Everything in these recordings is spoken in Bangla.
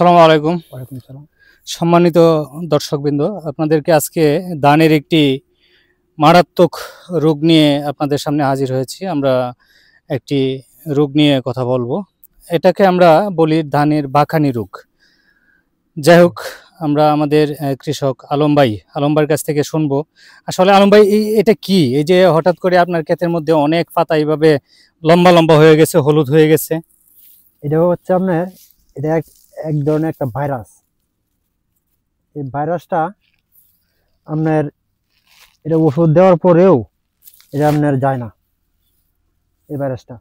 আসসালামু আলাইকুম। ওয়ালাইকুম সালাম। সম্মানিত দর্শকবৃন্দ, আপনাদেরকে আজকে ধানের একটি মারাত্মক রোগ নিয়ে আপনাদের সামনে হাজির হয়েছি। আমরা একটি রোগ নিয়ে কথা বলবো। এটাকে আমরা বলি ধানের বাখানি রোগ। যাই হোক, আমরা আমাদের কৃষক আলম ভাইয়ের কাছ থেকে শুনবো। আসলে আলম ভাই, এটা কি? এই যে হঠাৎ করে আপনার ক্ষেতের মধ্যে অনেক পাতা এইভাবে লম্বা লম্বা হয়ে গেছে, হলুদ হয়ে গেছে। এটা হচ্ছে আপনার এটা এক ধরনের একটা ভাইরাস। এই ভাইরাসটা আপনার এটা ওষুধ দেওয়ার পরেও এটা আপনার যায় না। এই ভাইরাসটা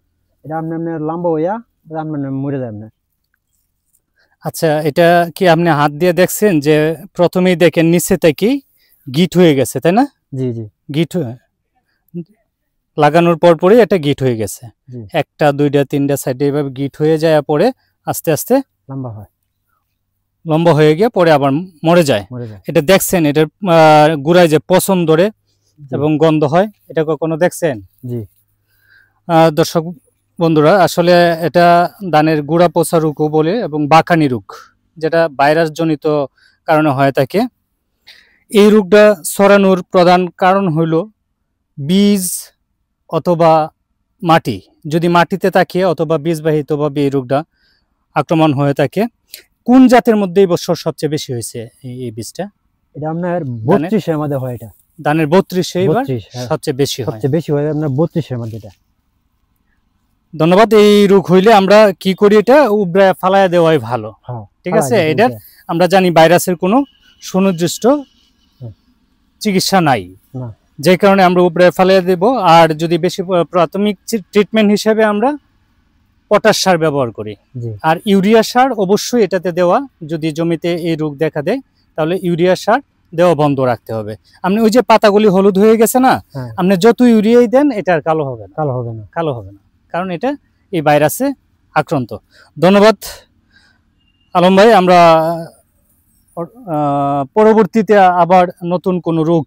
এটা আপনার লম্বা হইয়া আপনার মরে যায় আপনার। আচ্ছা, এটা কি আপনি হাত দিয়ে দেখছেন যে প্রথমেই দেখেন নিচে থেকে গিট হয়ে গেছে, তাই না? জি জি। গিট লাগানোর পরই এটা গিট হয়ে গেছে। জি। একটা দুইটা তিনটা সাইডে এইভাবে গিট হয়ে যায়, পরে আস্তে আস্তে লম্বা হয়ে গিয়ে পরে আবার মরে যায়। এটা দেখছেন? এটার গুড়ায় যে পচন ধরে এবং গন্ধ হয়, এটা কখনো দেখছেন? জি। দর্শক বন্ধুরা, আসলে এটা ধানের গুড়া পচা রোগও বলে এবং বাকানি রোগ, যেটা ভাইরাস জনিত কারণে হয়ে থাকে। এই রোগটা ছড়ানোর প্রধান কারণ হইল বীজ অথবা মাটি। যদি মাটিতে থাকে অথবা বীজবাহিতভাবে এই রোগটা আক্রমণ হয়ে থাকে। কোন জাতের মধ্যে এই বছর সবচেয়ে বেশি হয়েছে এই বীজটা? এটা আপনার 32 এর মধ্যে হয়। এটা ধানের 32 এবার সবচেয়ে বেশি হয় আপনার 32 এর মধ্যে। এটা ধন্যবাদ। এই রোগ হইলে আমরা কি করি? এটা উবড়ায় ফালায়া দেওয়াই ভালো। ঠিক আছে। এটার আমরা জানি ভাইরাসের কোনো সুনির্দিষ্ট চিকিৎসা নাই, যে কারণে আমরা উবড়ায় ফালাইয়া দেব। আর যদি বেশি প্রাথমিক ট্রিটমেন্ট হিসেবে আমরা পটাশ সার ব্যবহার করি। আর ইউরিয়া সার অবশ্যই এটাতে দেওয়া। যদি জমিতে এই রোগ দেখা দেয় তাহলে ইউরিয়া সার দেওয়া বন্ধ রাখতে হবে। আপনি ওই যে পাতাগুলি হলুদ হয়ে গেছে না, আপনি যত ইউরিয়াই দেন এটা আর কালো হবে না, কারণ এটা এই ভাইরাসে আক্রান্ত। ধন্যবাদ আলম ভাই। আমরা পরবর্তীতে আবার নতুন কোনো রোগ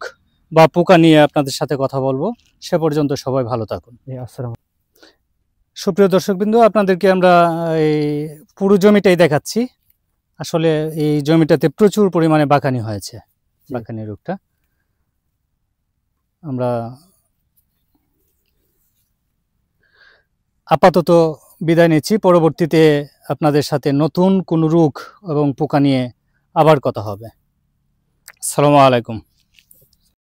বা পোকা নিয়ে আপনাদের সাথে কথা বলবো। সে পর্যন্ত সবাই ভালো থাকুন। সুপ্রিয় দর্শকবৃন্দ, আপনাদেরকে আমরা এই পুরো জমিটাই দেখাচ্ছি। আসলে এই জমিটাতে প্রচুর পরিমাণে বাকানি হয়েছে। বাকানি রোগটা আমরা আপাতত বিদায় নিচ্ছি। পরবর্তীতে আপনাদের সাথে নতুন কোনো রোগ এবং পোকা নিয়ে আবার কথা হবে। আসসালামু আলাইকুম।